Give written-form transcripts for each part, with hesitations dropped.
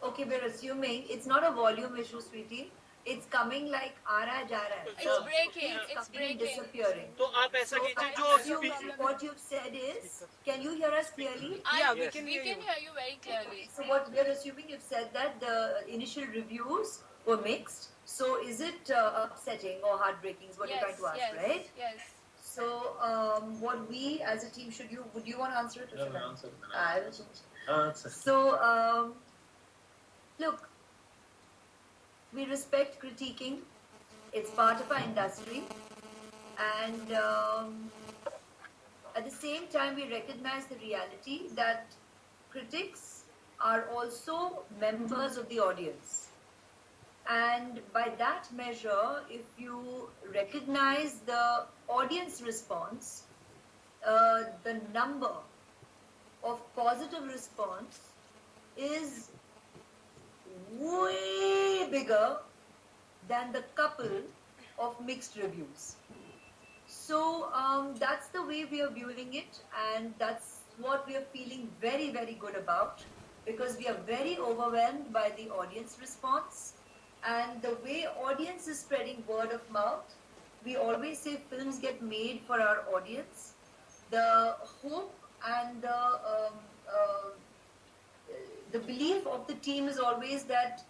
Okay, we're assuming it's not a volume issue, sweetie. It's coming like आ रहा है जा रहा है. It's breaking. It's It's coming and breaking. disappearing. तो आप ऐसा So कीजिए I जो assume what you've said is, can you hear us clearly? Yeah, Yes. we can hear you very clearly. So what we're assuming, you've said that the initial reviews were mixed. So is it upsetting or heartbreaking? Is what you're trying to ask, yes, right? yes. So what we as a team would you want to answer it or should I? Answer. I will change. Answer. So look, we respect critiquing. It's part of our industry, and at the same time, we recognize the reality that critics are also members of the audience. And by that measure, if you recognize the audience response, the number of positive response is way bigger than the couple of mixed reviews. So that's the way we are viewing it, and that's what we are feeling very, very good about, because we are very overwhelmed by the audience response and the way audience is spreading word of mouth. We always say films get made for our audience. The hope and the belief of the team is always that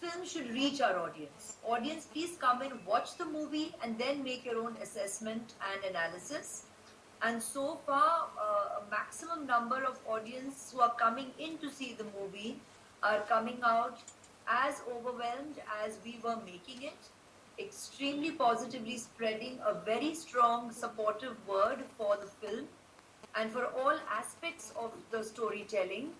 film should reach our audience. Audience, please come and watch the movie and then make your own assessment and analysis. And so far, a maximum number of audience who are coming in to see the movie are coming out as overwhelmed as we were making it, extremely positively spreading a very strong supportive word for the film and for all aspects of the storytelling.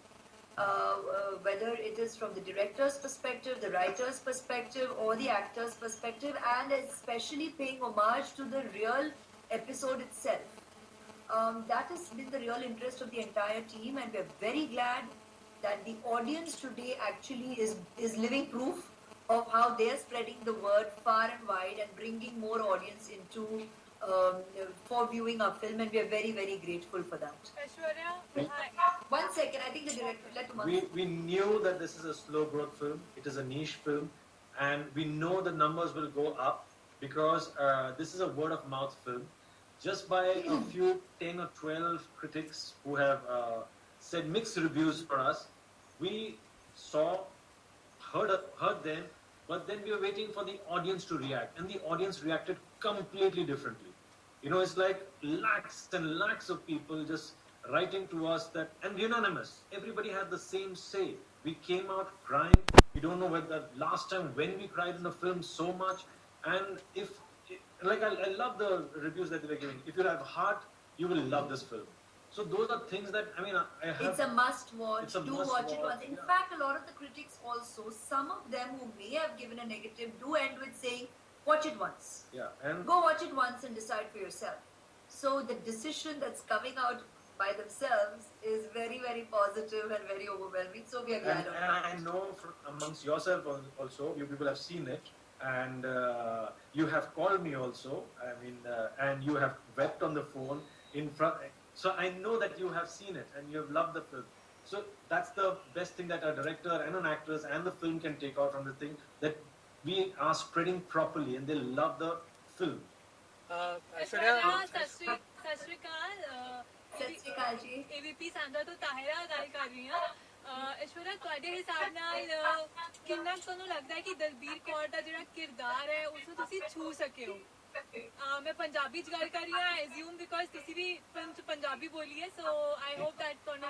Whether it is from the director's perspective, the writer's perspective, or the actor's perspective, and especially paying homage to the real episode itself. That has been the real interest of the entire team, and we're very glad that the audience today actually is living proof of how they're spreading the word far and wide and bringing more audience into for viewing our film, and we are very, very grateful for that. Aishwarya, hi. 1 second, I think the director, let him We knew that this is a slow growth film. It is a niche film, and we know the numbers will go up because this is a word of mouth film. Just by a few 10 or 12 critics who have said mixed reviews for us, we saw, heard them, but then we were waiting for the audience to react, and the audience reacted completely differently. You know, it's like lakhs and lakhs of people just writing to us that, and unanimous. Everybody had the same say. We came out crying. We don't know whether last time when we cried in the film so much, and if like I love the reviews that they were giving. If you have heart, you will love this film. So those are things that I have. It's a must watch. It's a Do must watch it watch, once. In yeah. fact, a lot of the critics also, some of them who may have given a negative, do end with saying, watch it once. Yeah, and Go watch it once and decide for yourself. So the decision that's coming out by themselves is very, very positive and very overwhelming. So we are glad of and it. I know amongst yourself also, you people have seen it, and you have called me also. And you have wept on the phone in front. So I know that you have seen it and you have loved the film. So that's the best thing that a director and an actress and the film can take out from the thing, that we are spreading properly and they love the film. Aishwarya, ਸਤਿ ਸ਼੍ਰੀ ਅਕਾਲ ਸਤਿ ਸ਼੍ਰੀ ਅਕਾਲ ਜੀ। AVP ਸਾਂਝਾ ਤੋਂ ਤਾਹਿਰਾ ਗੱਲ ਕਰ ਰਹੀ ਹਾਂ। ਐਸ਼ਵਰਿਆ, ਤੁਹਾਡੇ ਹਿਸਾਬ ਨਾਲ ਕਿੰਨਾ ਤੁਹਾਨੂੰ ਲੱਗਦਾ ਹੈ ਕਿ ਦਲਬੀਰ ਕੌਰ ਦਾ ਜਿਹੜਾ ਕਿਰਦਾਰ ਹੈ ਉਸ ਨੂੰ ਤੁਸੀਂ ਛੂ ਸਕੇ ਹੋ? ਮੈਂ ਪੰਜਾਬੀ 'ਚ ਗੱਲ ਕਰ ਰਹੀ ਹਾਂ, ਐਜ਼ਿਊਮ ਬਿਕੋਜ਼ ਤੁਸੀਂ ਵੀ ਫਿਲਮ 'ਚ ਪੰਜਾਬੀ ਬੋਲੀ ਹੈ, ਸੋ ਆਈ ਹੋਪ ਦੈਟ ਤੁਹਾਨੂੰ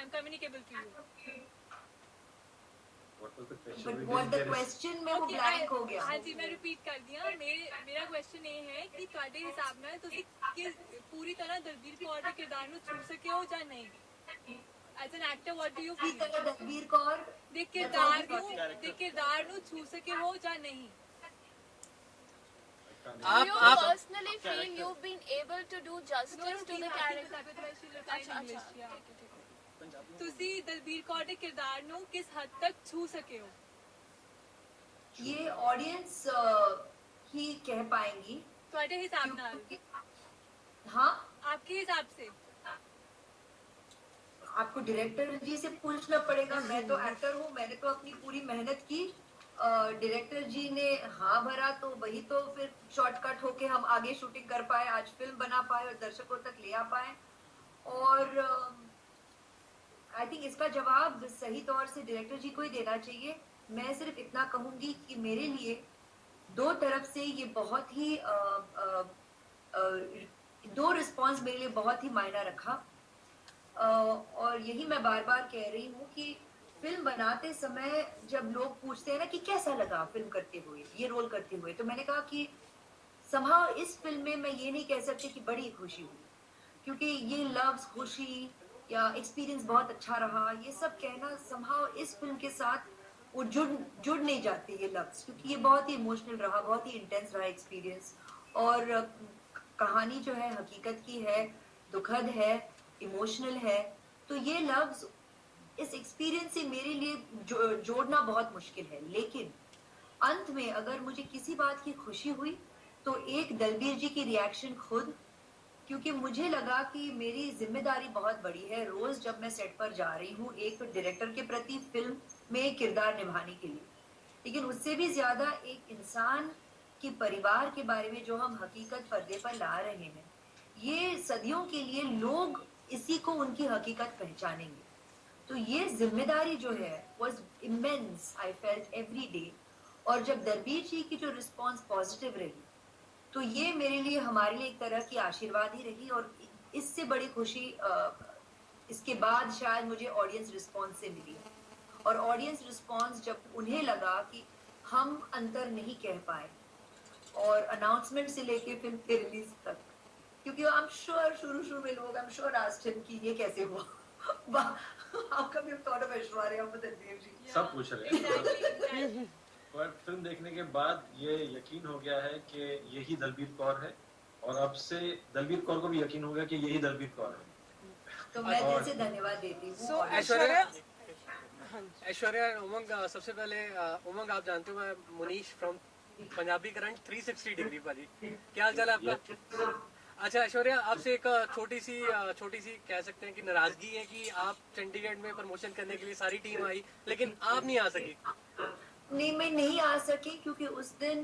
am communicable to you. What was the question? But what the question में वो blank हो गया। हाँ जी, मैं रिपीट करती हूँ। मेरा क्वेश्चन ये है कि ਤੁਹਾਡੇ ਹਿਸਾਬ ਨਾਲ ਤੁਸੀਂ ਪੂਰੀ ਤਰ੍ਹਾਂ ਦਲਬੀਰ ਕੌਰ ਦੇ ਕਿਰਦਾਰ ਨੂੰ ਛੂ ਸਕੇ ਹੋ ਜਾਂ ਨਹੀਂ? As an actor, what do you feel? Dalbir Kaur ਦੇ ਕਿਰਦਾਰ ਨੂੰ ਛੂ ਸਕੇ ਹੋ ਜਾਂ ਨਹੀਂ? Do you personally feel you've been able to do justice to the character? ਤੁਸੀਂ ਦਲਬੀਰ ਕੌਰ ਦੇ ਕਿਰਦਾਰ ਨੂੰ ਕਿਸ ਹੱਦ ਤੱਕ ਛੂ ਸਕੇ ਹੋ? ये ऑडियंस ही कह पाएंगी। ਤੁਹਾਡੇ ਹਿਸਾਬ ਨਾਲ? हाँ, आपके हिसाब से? आपको डायरेक्टर जी से पूछना पड़ेगा। मैं तो एक्टर हूँ, मैंने तो अपनी पूरी मेहनत की। डायरेक्टर जी ने हाँ भरा तो वही तो फिर शॉर्टकट होके हम आगे शूटिंग कर पाए, आज फिल्म बना पाए और दर्शकों तक ले आ पाए। और आई थिंक इसका जवाब सही तौर से डायरेक्टर जी को ही देना चाहिए। मैं सिर्फ इतना कहूंगी कि मेरे लिए दो तरफ से ये बहुत ही दो रिस्पॉन्स मेरे लिए बहुत ही मायना रखा। और यही मैं बार बार कह रही हूँ कि फिल्म बनाते समय जब लोग पूछते हैं ना कि कैसा लगा फिल्म करते हुए, ये रोल करते हुए, तो मैंने कहा कि somehow इस फिल्म में मैं ये नहीं कह सकती कि बड़ी खुशी हुई, क्योंकि ये लव्स, खुशी या एक्सपीरियंस बहुत अच्छा रहा, ये सब कहना somehow इस फिल्म के साथ वो जुड़ नहीं जाते ये लफ्ज, क्योंकि ये बहुत ही इमोशनल रहा, बहुत ही इंटेंस रहा एक्सपीरियंस। और कहानी जो है हकीकत की है, दुखद है, इमोशनल है, तो ये लफ्ज इस एक्सपीरियंस से मेरे लिए जोड़ना बहुत मुश्किल है। लेकिन अंत में अगर मुझे किसी बात की खुशी हुई तो एक दलबीर जी की रिएक्शन खुद, क्योंकि मुझे लगा कि मेरी जिम्मेदारी बहुत बड़ी है रोज जब मैं सेट पर जा रही हूँ एक डायरेक्टर के प्रति फिल्म में किरदार निभाने के लिए, लेकिन उससे भी ज्यादा एक इंसान के परिवार के बारे में जो हम हकीकत पर्दे पर ला रहे हैं, ये सदियों के लिए लोग इसी को उनकी हकीकत पहचानेंगे। तो ये जिम्मेदारी जो है was immense, I felt every day। और जब दलबीर जी की जो रिस्पॉन्स पॉजिटिव रही तो ये मेरे लिए, हमारे लिए एक तरह की आशीर्वाद ही रही। और इससे बड़ी खुशी इसके बाद शायद मुझे ऑडियंस रिस्पॉन्स से मिली। और ऑडियंस रिस्पॉन्स जब उन्हें लगा कि हम अंतर नहीं कह पाए, और अनाउंसमेंट से लेके फिल्म के रिलीज तक, क्योंकि आई एम श्योर शुरू में लोग, I am sure asked him कि ये कैसे हुआ, how come you thought of Aishwarya और दलबीर जी, सब पूछ रहे हैं। पर फिल्म देखने के बाद ये यकीन हो गया है कि यही दलबीर कौर है, और अब से दलबीर कौर को भी यकीन हो गया कि यही दलबीर कौर है। तो मैं दिल से धन्यवाद देती हूँ। So, ऐश्वर्या उमंग, सबसे पहले उमंग आप जानते हो मैं Munish from Punjabi current 360 degree भाजी, क्या हाल चाल है आपका? अच्छा ऐश्वर्या, आपसे एक छोटी सी कह सकते हैं कि नाराजगी है कि आप चंडीगढ़ में प्रमोशन करने के लिए सारी टीम आई लेकिन आप नहीं आ सकी। नहीं, मैं नहीं आ सकी क्योंकि उस दिन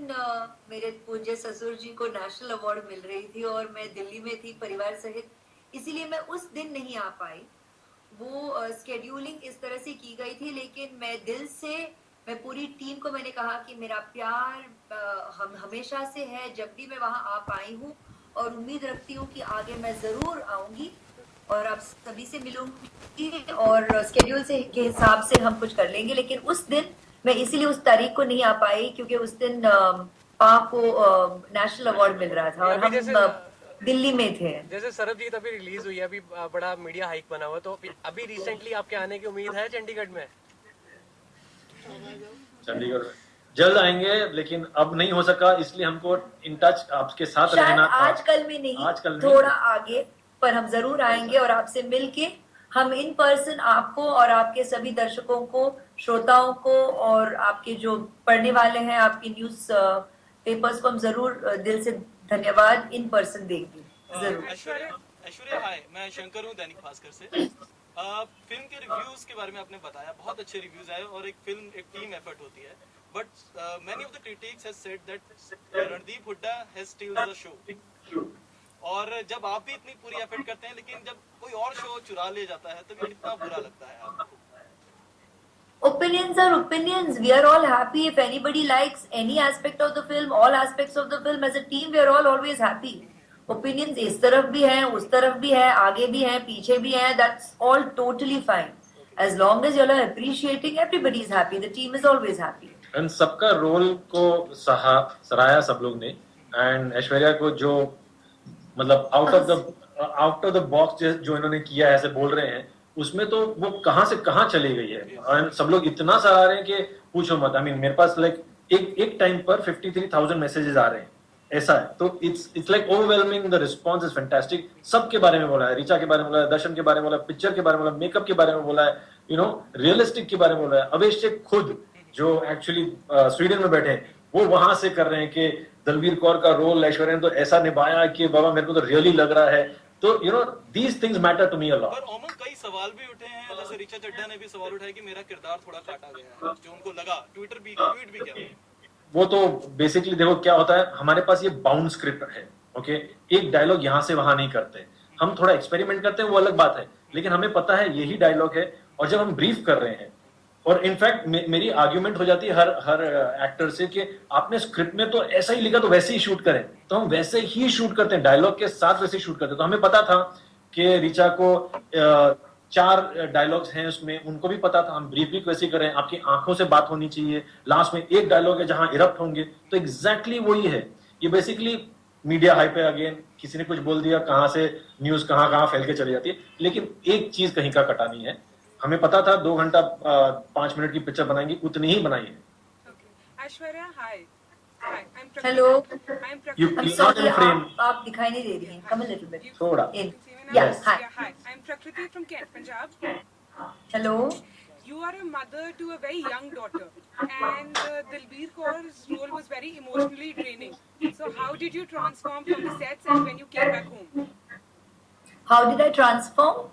मेरे पूज्य ससुर जी को नेशनल अवार्ड मिल रही थी और मैं दिल्ली में थी परिवार सहित, इसीलिए मैं उस दिन नहीं आ पाई। वो स्केड्यूलिंग इस तरह से की गई थी, लेकिन मैं दिल से, मैं पूरी टीम को मैंने कहा कि मेरा प्यार हम हमेशा से है, जब भी मैं वहां आ पाई हूँ, और उम्मीद रखती हूँ कि आगे मैं जरूर आऊंगी और आप सभी से मिलूंगी और स्केड्यूल से के हिसाब से हम कुछ कर लेंगे। लेकिन उस दिन मैं इसीलिए उस तारीख को नहीं आ पाई क्योंकि उस दिन पा को नेशनल अवार्ड मिल रहा था और हम दिल्ली में थे। जैसे सरबजीत अभी रिलीज हुई है, अभी बड़ा मीडिया हाइक बना हुआ, तो अभी रिसेंटली आपके आने की उम्मीद है चंडीगढ़ में? चंडीगढ़ में जल्द आएंगे, लेकिन अब नहीं हो सका, इसलिए हमको इन टच आपके साथ रहना। आजकल में नहीं, थोड़ा आगे, पर हम जरूर आएंगे और आपसे मिलके हम इन पर्सन आपको और आपके सभी दर्शकों को, श्रोताओं को और आपके जो पढ़ने वाले हैं आपकी न्यूज पेपर्स को हम जरूर दिल से धन्यवाद इन पर्सन देंगे जरूर। ऐश्वर्या हाय, मैं शंकर हूँ दैनिक भास्कर से। फिल्म के रिव्यूज के बारे में आपने बताया, बहुत अच्छे रिव्यूज आए और एक फिल्म एक टीम एफर्ट होती है, but many of the critics has said that Randeep Hooda has stealth the show. और जब आप भी इतनी पूरी एफर्ट करते हैं लेकिन जब कोई और शो चुरा ले जाता है तो कितना बुरा लगता है आपको? Opinions are opinions. We are all happy if anybody likes any aspect of the film, all aspects of the film. As a team, we are all always happy. Opinions इस तरफ भी हैं, उस तरफ भी है, आगे भी हैं, पीछे भी हैं. That's all totally fine. As long as you all are appreciating, everybody is happy. The team is always happy. And सबका रोल को सराहा सब लोग ने। एंड ऐश्वर्या को जो मतलब आउट ऑफ द बॉक्स जो इन्होंने किया है, ऐसे बोल रहे हैं, उसमें तो वो कहां से कहां चली गई है। और सब लोग इतना सराह रहे हैं कि पूछो मत। आई मीन मेरे पास लाइक एक टाइम पर 53,000 मैसेजेस आ रहे हैं, ऐसा है। तो it's like overwhelming, the response is fantastic. सबके बारे में बोला है, ऋचा के बारे में बोला है, दर्शन के बारे में बोला है, पिक्चर के बारे में बोला है, मेकअप के बारे में बोला है, यू नो रियलिस्टिक के बारे में बोला है। अवेश शेख खुद जो एक्चुअली स्वीडन में बैठे हैं, वो वहां से कर रहे हैं कि दलबीर कौर का रोल ऐश्वर्या ने तो ऐसा निभाया कि बाबा मेरे को तो रियली लग रहा है तो these things matter to me a पर lot. ओमन कई सवाल भी उठे हैं, जैसे ऋचा चड्ढा ने भी सवाल उठाया कि मेरा किरदार थोड़ा काटा गया है, जो उनको लगा, ट्विट भी किया। वो तो बेसिकली देखो क्या होता है, हमारे पास ये बाउंड स्क्रिप्ट है, ओके, एक डायलॉग यहाँ से वहां नहीं करते, हम थोड़ा एक्सपेरिमेंट करते हैं, वो अलग बात है, लेकिन हमें पता है यही डायलॉग है। और जब हम ब्रीफ कर रहे हैं, और इनफैक्ट मेरी आर्ग्यूमेंट हो जाती है हर एक्टर से कि आपने स्क्रिप्ट में तो ऐसा ही लिखा तो वैसे ही शूट करें, तो हम वैसे ही शूट करते हैं, डायलॉग के साथ वैसे ही शूट करते हैं। तो हमें पता था कि रिचा को 4 डायलॉग्स हैं उसमें, उनको भी पता था, हम ब्रीफ भी वैसे ही करें, आपकी आंखों से बात होनी चाहिए, लास्ट में एक डायलॉग है जहां इरप्ट होंगे, तो एग्जैक्टली वही है। ये बेसिकली मीडिया हाइप है, अगेन किसी ने कुछ बोल दिया, कहां से न्यूज कहां फैल के चली जाती है, लेकिन एक चीज कहीं का कटा नहीं है। हमें पता था 2 घंटा 5 मिनट की पिक्चर बनाएंगे, उतनी ही बनाई है। Aishwarya, hi. Hi, I'm Prakriti. Hello. I'm Prakriti. You- I'm You're not sorry, in frame. आप दिखाई नहीं दे रही हैं. Come a little bit. थोड़ा In. Yeah, Yes, hi. hi. I'm Prakriti from Kent, Punjab. Hello. You are a mother to a very young daughter, and Dilbir Kaur's role was very emotionally draining. So, how did you transform from the sets and when you came back home? How did I transform?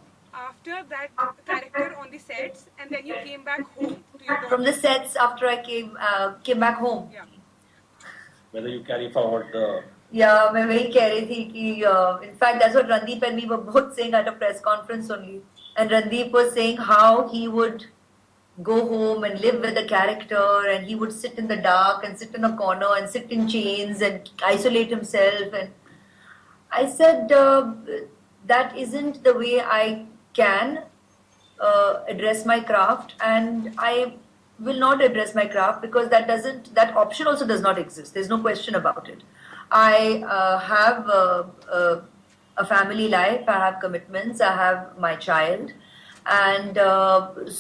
After that character on the sets, and then you came back home to your daughter. From the sets after I came back home. Yeah. whether you carry forward the Yeah, मैं वही कह रही थी कि in fact that's what Randeep and me were both saying at a press conference only. And Randeep was saying how he would go home and live with the character, and he would sit in the dark and sit in a corner and sit in chains and isolate himself. And I said that isn't the way I can address my craft, and I will not address my craft because that option also does not exist. There's no question about it. I have a family life, I have commitments, I have my child, and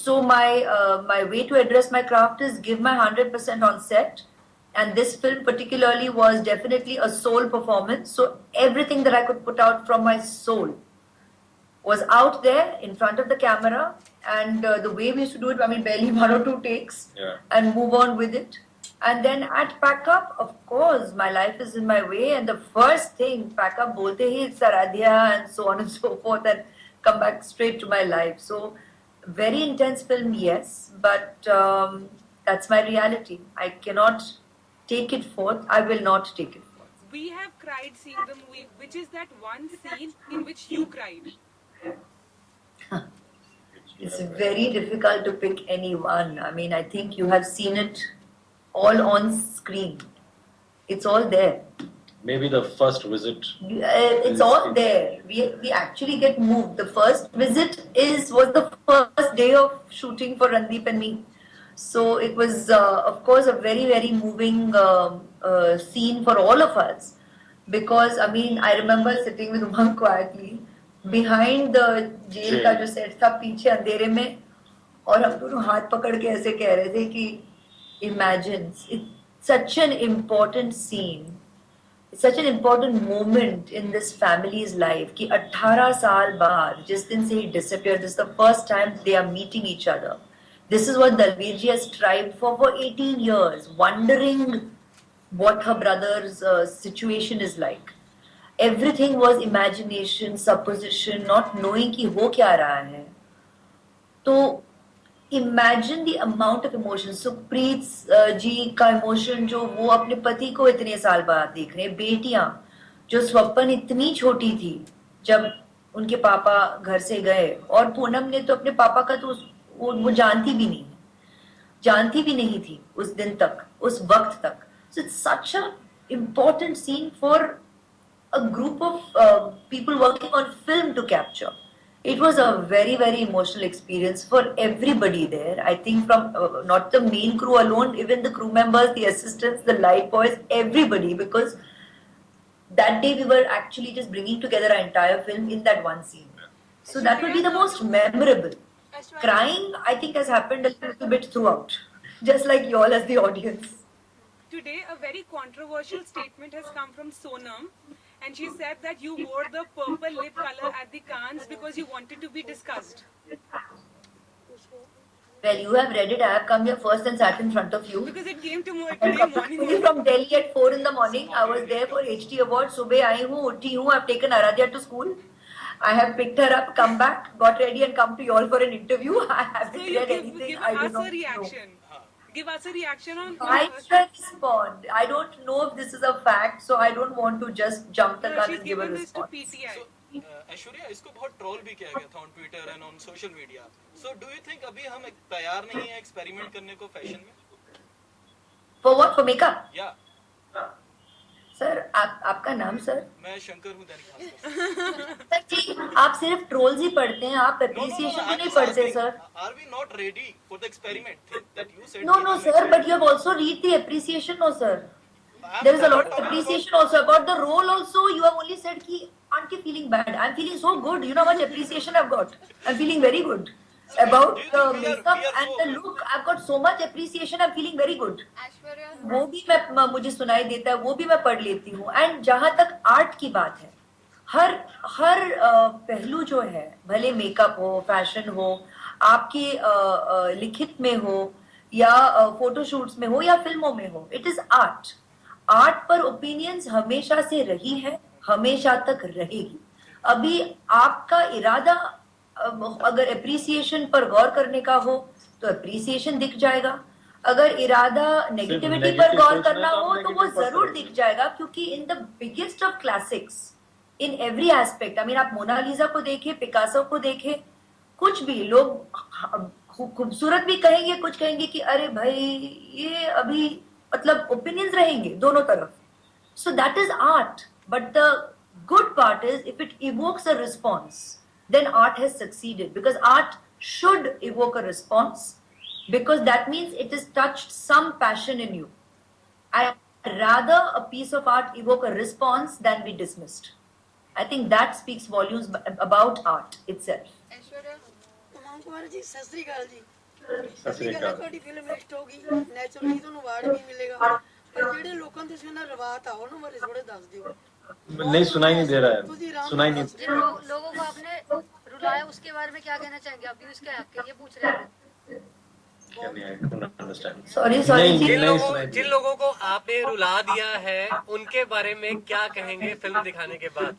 so my way to address my craft is give my 100% on set. And this film particularly was definitely a soul performance, so everything that I could put out from my soul was out there in front of the camera. And the way we used to do it, I mean, barely 1 or 2 takes, Yeah. and move on with it. And then at pack up, of course, my life is in my way, and the first thing pack up bolte hi Saradhya and so on and so forth, and come back straight to my life. So very intense film, yes, but that's my reality. I cannot take it forth. I will not take it forth. We have cried seeing the movie. Which is that one scene in which you cried? It's very difficult to pick any one. I mean, I think you have seen it all on screen. It's all there. maybe the first visit. It's all there. We actually get moved. The first visit was the first day of shooting for Randeep and me. So it was, of course, a very, very moving scene for all of us. Because, I mean, I remember sitting with Umang quietly behind the jail का जो set था पीछे अंधेरे में, और हम दोनों हाथ पकड़ के ऐसे कह रहे थे कि imagine, it's such an important scene, it's such an important moment in this family's life कि 18 साल बाद जिस दिन से he disappeared, this is the first time they are meeting each other. This is what Dalbir ji has strived for 18 years, wondering what her brother's situation is like. Everything was imagination, supposition, not knowing कि हो क्या रहा है. तो imagine the amount of emotion. Supreet जी का emotion जो वो अपने पति को इतने साल बाद देख रहे हैं, बेटियां जो स्वप्न इतनी छोटी थी जब उनके पापा घर से गए, और पूनम ने तो अपने पापा का तो वो जानती भी नहीं थी उस दिन तक, उस वक्त तक. So it's such an important scene for a group of people working on film to capture. It was a very, very emotional experience for everybody there. I think from not the main crew alone, even the crew members, the assistants, the light boys, everybody, because that day we were actually just bringing together our entire film in that one scene. So that would be the most memorable. Crying, I think, has happened a little bit throughout, just like you all as the audience. Today, a very controversial statement has come from Sonam, and she said that you wore the purple lip color at the Cannes because you wanted to be discussed. Well, you have read it. I have come here first and sat in front of you. Because it came And today morning. coming from Delhi at 4 in the morning, I was there for HT Awards. सुबह आई हूँ, उठी हूँ, I've taken Aradhya to school. I have picked her up, come back, got ready, and come to you all for an interview. I haven't So you read give anything. I do us not a reaction. हाँ. Give us a reaction on. I shall respond. I don't know if this is a fact, so I don't want to just jump the No, gun she's and give a given this to response. PTI. So, Aishwarya इसको बहुत troll भी किया गया था on Twitter and on social media. So do you think अभी हम तैयार नहीं है एक्सपेरिमेंट करने को फैशन में? For what? For makeup? या सर आपका नाम सर? मैं शंकर हूँ दैनिक भास्कर. सर जी आप सिर्फ ट्रोल्स ही पढ़ते हैं, आप एप्रिसिएशन तो नहीं पढ़ते sir? Are we not ready for the experiment thing that you said? No, sir, but you have also read the appreciation, no, sir. There is a lot of appreciation also about the role. Also, you have only said ki aren't you feeling bad? I'm feeling so good. You know how much appreciation I've got. I'm feeling very good about the makeup and the look. I've got so much appreciation. I'm feeling very good. Aishwarya, वो भी मैं मुझे सुनाई देता है, वो भी मैं पढ़ लेती हूँ. एंड जहां तक आर्ट की बात है, हर पहलू जो है, भले मेकअप हो, फैशन हो, आपकी लिखित में हो या फोटोशूट्स में हो या फिल्मों में हो, इट इज आर्ट. आर्ट पर ओपिनियंस हमेशा से रही है, हमेशा तक रहेगी. अभी आपका इरादा अगर एप्रिसिएशन पर गौर करने का हो तो एप्रिसिएशन दिख जाएगा. अगर इरादा नेगेटिविटी पर गौर करना हो तो वो जरूर दिख जाएगा, क्योंकि in the biggest of classics in every aspect, I mean आप मोनालिसा को देखे, पिकासो को देखे, कुछ भी लोग खूबसूरत भी कहेंगे, कुछ कहेंगे कि अरे भाई ये अभी, मतलब ओपिनियंस रहेंगे दोनों तरफ. So that is art. But the good part is if it evokes a response, then art has succeeded, because art should evoke a response, because that means it has touched some passion in you. I'd rather a piece of art evoke a response than be dismissed. I think that speaks volumes about art itself. Aishwarya, ਉਮੰਗ ਕੁਮਾਰ ਜੀ ਸਤਿ ਸ੍ਰੀ ਅਕਾਲ ਜੀ. ਸਤਿ ਸ੍ਰੀ ਅਕਾਲ. ਤੁਹਾਡੀ film hit ਹੋ ਗਈ, naturally ਤੁਹਾਨੂੰ award ਵੀ ਮਿਲੇਗਾ, ਪਰ ਜਿਹੜੇ ਲੋਕਾਂ ਨੂੰ ਤੁਸੀਂ ਉਹਨਾਂ ਰਵਾਤ ਆ ਉਹਨਾਂ ਬਾਰੇ ਥੋੜੇ ਦੱਸ ਦਿਓ. नहीं, सुनाई नहीं दे रहा है, सुनाई नहीं. जिन लोगों को आपने रुलाया उसके बारे में क्या कहना चाहेंगे आप? व्यूज क्या है आपके, ये पूछ रहे हैं. क्या नहीं, I don't understand. Sorry, नहीं, जी. जिन लोगों को आपने रुला दिया है उनके बारे में क्या कहेंगे फिल्म दिखाने के बाद?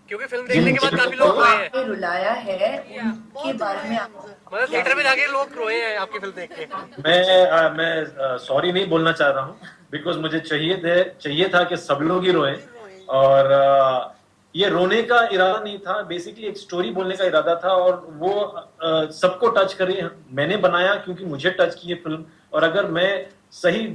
क्योंकि फिल्म देखने के बाद काफी लोग रोए हैं. आपने रुलाया है उनके बारे में आप, मतलब थिएटर में जाके लोग रोए हैं आपकी फिल्म देख के. मैं सॉरी नहीं बोलना चाह रहा हूँ, बिकॉज मुझे चाहिए था कि सब लोग ही रोएं. और ये रोने का इरादा नहीं था, बेसिकली एक स्टोरी बोलने का इरादा था, और वो सबको टच करे. मैंने बनाया क्योंकि मुझे टच की ये फिल्म, और अगर मैं सही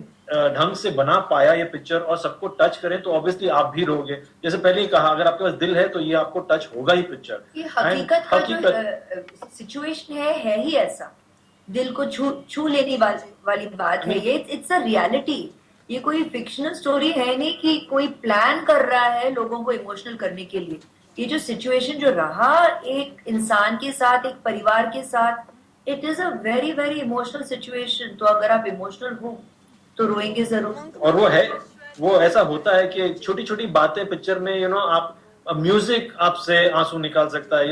ढंग से बना पाया ये पिक्चर और सबको टच करें तो ऑब्वियसली आप भी रोगे. जैसे पहले ही कहा, अगर आपके पास दिल है तो ये आपको टच होगा ही पिक्चर. ये हकीकत का जो सिचुएशन है ही ऐसा, दिल को छू लेने वाली बात है ये. It's a reality. ये कोई फिक्शनल स्टोरी है नहीं कि कोई प्लान कर रहा है लोगों को इमोशनल करने के लिए. ये जो सिचुएशन जो रहा एक इंसान के साथ, एक परिवार के साथ, it is a very very emotional situation. तो अगर आप इमोशनल हो तो रोएंगे जरूर. और वो ऐसा होता है कि छोटी छोटी बातें पिक्चर में, आप म्यूजिक आपसे आंसू निकाल सकता है.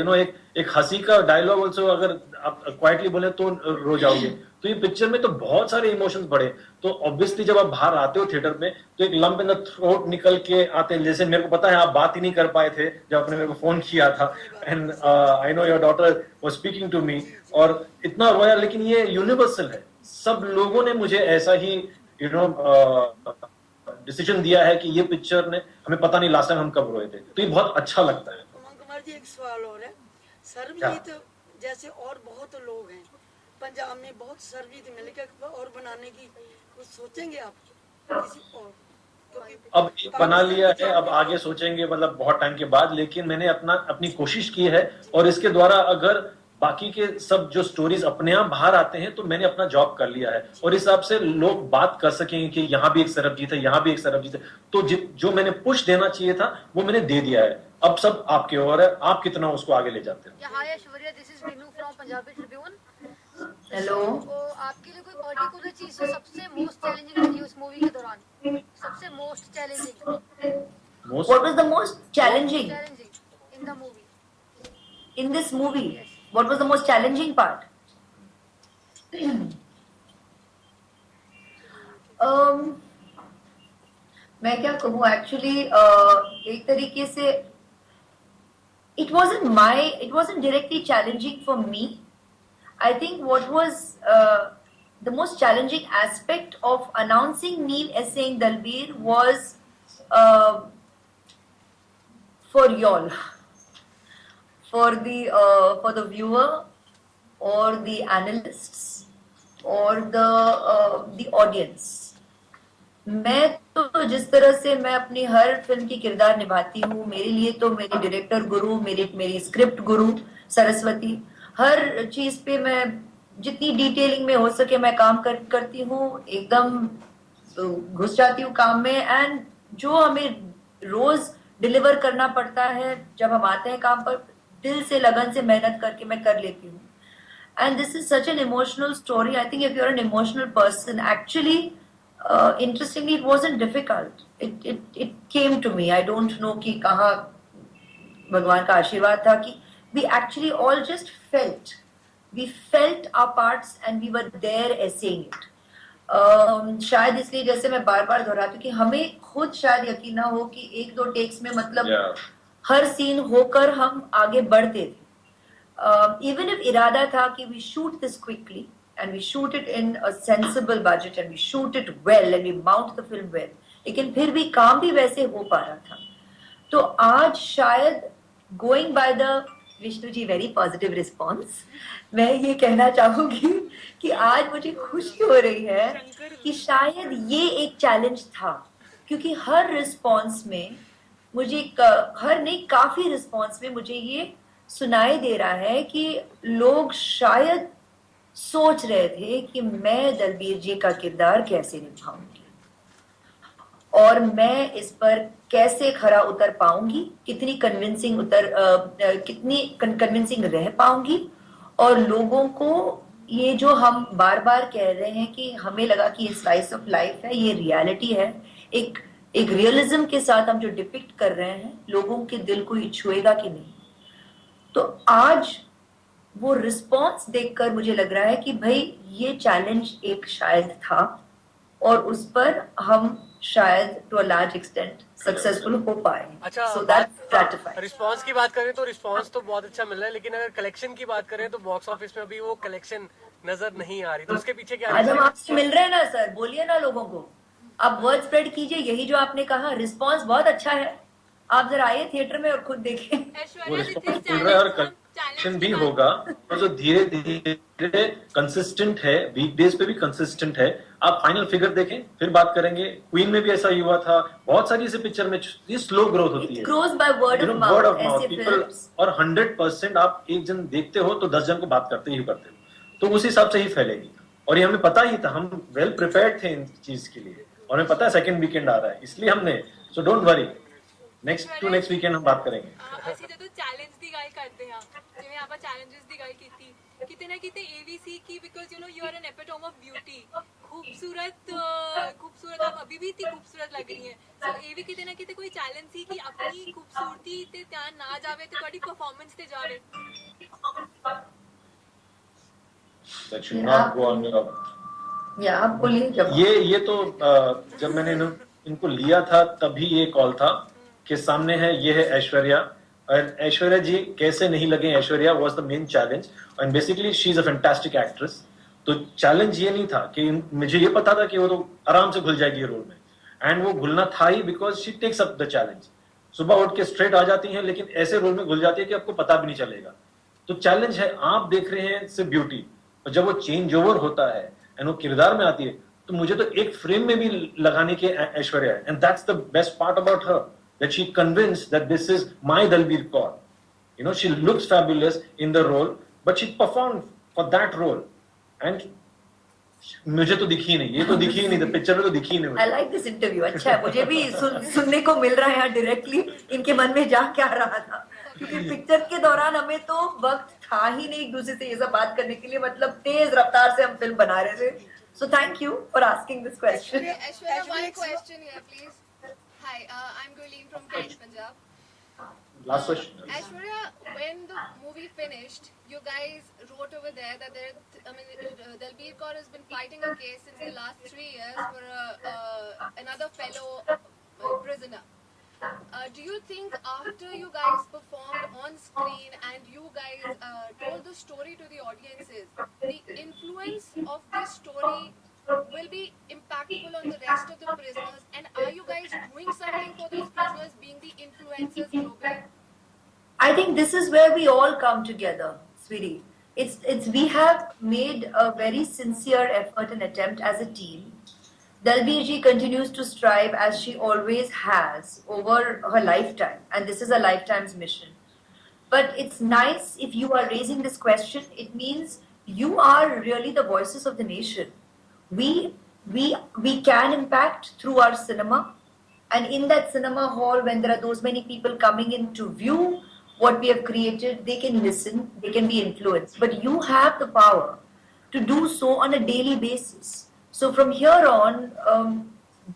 एक हंसी का डायलॉग ऑल्सो अगर आप क्वाइटली बोले तो रो जाओगे. तो ये पिक्चर में तो बहुत सारे इमोशंस बढ़े. तो ऑब्वियसली जब आप बाहर आते हो थिएटर में तो एक लंप इन द थ्रोट निकल के आते हैं. जैसे मेरे को पता है आप बात ही नहीं कर पाए थे जब आपने मेरे को फोन किया था, and I know your daughter was speaking to me, और इतना रोया. लेकिन ये यूनिवर्सल है, सब लोगों ने मुझे ऐसा ही डिसीजन दिया है कि ये पिक्चर ने, हमें पता नहीं लास्ट टाइम हम कब रोए थे. तो ये बहुत अच्छा लगता है. उमंग कुमार जी एक सवाल और है. सर्वजीत जैसे और बहुत लोग हैं पंजाब में, बहुत सर्वजीत मिलकर और बनाने की कुछ सोचेंगे आप किसी और? अब बना लिया है, अब आगे सोचेंगे, मतलब बहुत टाइम के बाद. लेकिन मैंने अपनी कोशिश की है, और इसके द्वारा अगर बाकी के सब जो स्टोरीज अपने आप बाहर आते हैं तो मैंने अपना जॉब कर लिया है, और इस हिसाब से लोग बात कर सकेंगे कि यहाँ भी एक सरबजीत है, यहाँ भी एक सरबजीत है. तो जो मैंने पुश देना चाहिए था वो मैंने दे दिया है. अब सब आपके ओर है, आप कितना उसको आगे ले जाते हैं. Hi Aishwarya, this is Meenu from Punjabi Tribune. Hello. तो आपके लिए कोई पर्टिकुलर चीज जो सबसे मोस्ट चैलेंजिंग रही उस मूवी के दौरान? सबसे most challenging, What was the most challenging in the movie? in this movie? What was the most challenging part? मैं क्या कहूँ, एक्चुअली एक तरीके से it wasn't directly challenging for me. I think what was the most challenging aspect of announcing Neil essaying Dalbir was uh, for y'all, for the viewer or the analysts or the audience. मैं तो जिस तरह से मैं अपनी हर film की किरदार निभाती हूँ, मेरे लिए तो मेरी डायरेक्टर गुरु, मेरी स्क्रिप्ट गुरु सरस्वती, हर चीज पे मैं जितनी डिटेलिंग में हो सके मैं काम करती हूँ, एकदम घुस जाती हूँ काम में. एंड जो हमें रोज डिलीवर करना पड़ता है जब हम आते हैं काम पर, दिल से लगन से मेहनत करके मैं कर लेती हूँ. And this is such an emotional story. I think if you're an emotional person, actually, interestingly, it wasn't difficult. It came to me. I don't know कि कहाँ भगवान का आशीर्वाद था कि we actually all just felt. We felt our parts and we were there essaying it. शायद इसलिए जैसे मैं बार बार दोहराती हूँ कि हमें खुद शायद यकीन ना हो कि एक दो टेक्स में मतलब हर सीन होकर हम आगे बढ़ते थे. Even if इरादा था कि we shoot this quickly and we shoot it in a sensible budget and we shoot it well and we mount the film well, लेकिन फिर भी काम भी वैसे हो पा रहा था. तो आज शायद going by the Vishnu ji very positive response, मैं ये कहना चाहूंगी कि आज मुझे खुशी हो रही है कि शायद ये एक चैलेंज था, क्योंकि हर रिस्पॉन्स में मुझे हर नहीं काफी रिस्पॉन्स में मुझे ये सुनाई दे रहा है कि लोग शायद सोच रहे थे कि मैं दलबीर जी का किरदार कैसे निभाऊंगी और मैं इस पर कैसे खरा उतर पाऊंगी, कितनी कन्विंसिंग रह पाऊंगी, और लोगों को ये जो हम बार बार कह रहे हैं कि हमें लगा कि ये स्लाइस ऑफ लाइफ है, ये रियलिटी है, एक रियलिज्म के साथ हम जो डिपिक्ट कर रहे हैं, लोगों के दिल को ये छुएगा कि नहीं. तो आज वो रिस्पॉन्स देखकर मुझे लग रहा है कि भाई ये चैलेंज एक शायद था और उस पर हम शायद to a large extent successful हो पाए. अच्छा, सो दैट्स ग्रेटिफाइंग. रिस्पांस की बात करें तो रिस्पांस तो बहुत अच्छा मिल रहा है, लेकिन अगर कलेक्शन की बात करें तो बॉक्स ऑफिस में अभी वो कलेक्शन नजर नहीं आ रही, तो उसके पीछे क्या आज हम है? आपसे मिल रहे हैं ना सर, बोलिए ना लोगों को, आप वर्ड स्प्रेड कीजिए. यही जो आपने कहा, रिस्पॉन्स बहुत अच्छा है. आप जरा आइए थिएटर में और खुद देखिए. वो रिस्पॉन्स मिल रहा है और कलेक्शन भी होगा, और जो धीरे धीरे कंसिस्टेंट है, वीकडेज पे भी कंसिस्टेंट है. आप फाइनल फिगर देखें फिर बात करेंगे. क्वीन में भी ऐसा ही हुआ था. बहुत सारी ऐसे पिक्चर में ये स्लो ग्रोथ होती है, grows by word of word of mouth. Mouth ऐसे पीपल. फिल्म्स और 100% आप एक जन देखते हो तो 10 जन को बात करते ही करते हो, तो उस हिसाब से ही फैलेगी. और ये हमें पता ही था, हम वेल प्रिपेयर्ड थे इन चीज के लिए, और हमें पता है सेकंड वीकेंड आ रहा है, इसलिए हमने. So don't worry, next weekend हम बात करेंगे. ਅਸੀਂ ਜਦੋਂ ਚੈਲੰਜ ਦੀ ਗੱਲ ਕਰਦੇ ਹਾਂ, ਜਿਵੇਂ ਆਪਾਂ ਚੈਲੰਜਸ ਦੀ ਗੱਲ ਕੀਤੀ, ਕਿਤੇ ਨਾ ਕਿਤੇ ਇਹ ਵੀ ਸੀ ਕਿ because you are an epitome of beauty, खूबसूरत आप अभी भी इतनी खूबसूरत लग रही हैं. सो ਇਹ ਵੀ ਕਿਤੇ ਨਾ ਕਿਤੇ ਕੋਈ ਚੈਲੰਜ ਸੀ ਕਿ ਆਪਣੀ ਖੂਬਸੂਰਤੀ ਤੇ ਧਿਆਨ ਨਾ ਜਾਵੇ ਤੇ ਤੁਹਾਡੀ ਪਰਫਾਰਮੈਂਸ ਤੇ ਜਾਵੇ. That should not go on your. या आप बोलिए. जब ये तो जब मैंने इनको लिया था तभी ये कॉल था कि सामने है, ये है ऐश्वर्या, और ऐश्वर्या जी कैसे नहीं लगे. Aishwarya was the main challenge, and basically she is a fantastic actress. तो चैलेंज ये नहीं था कि मुझे ये पता था कि वो तो आराम से घुल जाएगी रोल में, एंड वो घुलना था ही because she takes up the challenge. सुबह उठ के स्ट्रेट आ जाती हैं, लेकिन ऐसे रोल में घुल जाती है कि आपको पता भी नहीं चलेगा. तो चैलेंज है. आप देख रहे हैं सिर्फ ब्यूटी, और जब वो चेंज ओवर होता है एंड वो किरदार में आती है, तो मुझे तो एक फ्रेम में भी लगाने के ऐश्वर्या है. And that's the best part about her, that she convinced that this is my Dalbir Kaur. You know, she looks fabulous in the role, but she performed for that role. And मुझे तो दिखी नहीं, ये तो दिखी ही नहीं, picture में तो दिखी नहीं. I like this interview. अच्छा है, मुझे भी सुनने को मिल रहा है यहाँ डायरेक्टली इनके मन में जा क्या रहा था, क्योंकि पिक्चर के दौरान हमें तो वक्त था ही नहीं एक दूसरे से ये सब बात करने के लिए. मतलब तेज रफ्तार से हम फिल्म बना रहे थे. So thank you for asking this question. Aishwarya, one question here, please. Hi, I'm Gurleen from Kent, Punjab. Last question. Aishwarya, when the movie finished, you guys wrote over there that Dalbir Kaur has been fighting a case since the last 3 years for another fellow prisoner. Do you think after you guys performed on screen and you guys told the story to the audiences, the influence of this story will be impactful on the rest of the prisoners? And are you guys doing something for those prisoners, being the influencers globally? I think this is where we all come together, sweetie. It's we have made a very sincere effort and attempt as a team. Dalbir continues to strive as she always has over her lifetime, and this is a lifetime's mission. But it's nice if you are raising this question. It means you are really the voices of the nation. We can impact through our cinema, and in that cinema hall, when there are those many people coming in to view what we have created, they can listen, they can be influenced. But you have the power to do so on a daily basis. So from here on,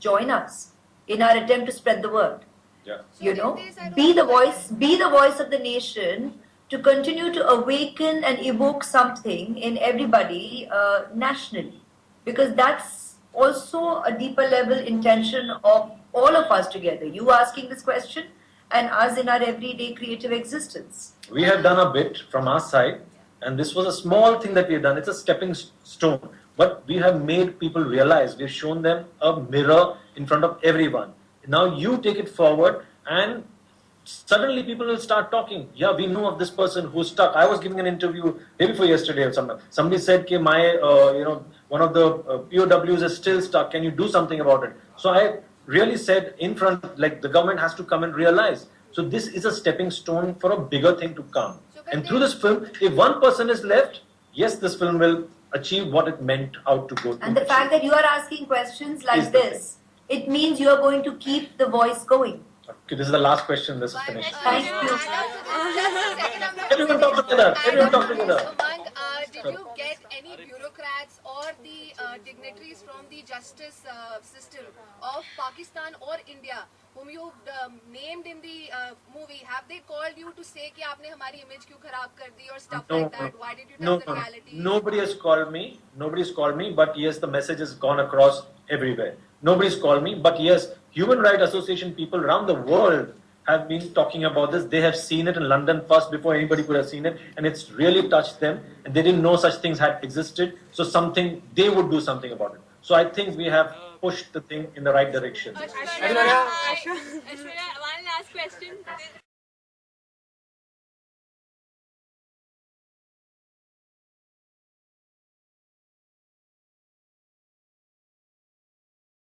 join us in our attempt to spread the word. Yeah. So You in know, this, I don't be the know, voice of the nation to continue to awaken and evoke something in everybody nationally, because that's also a deeper level intention of all of us together. You asking this question and us in our everyday creative existence. We have done a bit from our side, and this was a small thing that we have done. It's a stepping stone, but we have made people realize, we've shown them a mirror in front of everyone. Now you take it forward, and suddenly people will start talking. Yeah, we know of this person who's stuck. I was giving an interview day before yesterday or something. Somebody said, "Okay, one of the POWs is still stuck. Can you do something about it?" So I really said in front, like the government has to come and realize. So this is a stepping stone for a bigger thing to come. So And through this film, if one person is left, yes, this film will achieve what it meant out to go to. And the fact that you are asking questions Is like the this, it means you are going to keep the voice going. Okay, this is the last question. This is But, finished. Thank you. just a second, I'm not Everyone talk together. Everyone talk together. Umang, did you get any bureaucrats or the dignitaries from the justice system of Pakistan or India whom you named in the movie? Have they called you to say कि आपने हमारी image क्यों खराब कर दी or stuff like that? Why did you tell the reality? Nobody has called me. Nobody's called me. But yes, the message has gone across everywhere. Nobody's called me. But yes, Human Rights Association people around the world have been talking about this. They have seen it in London first before anybody could have seen it, and it's really touched them. And they didn't know such things had existed. So they would do something about it. So I think we have pushed the thing in the right direction. Aishwarya, one last question.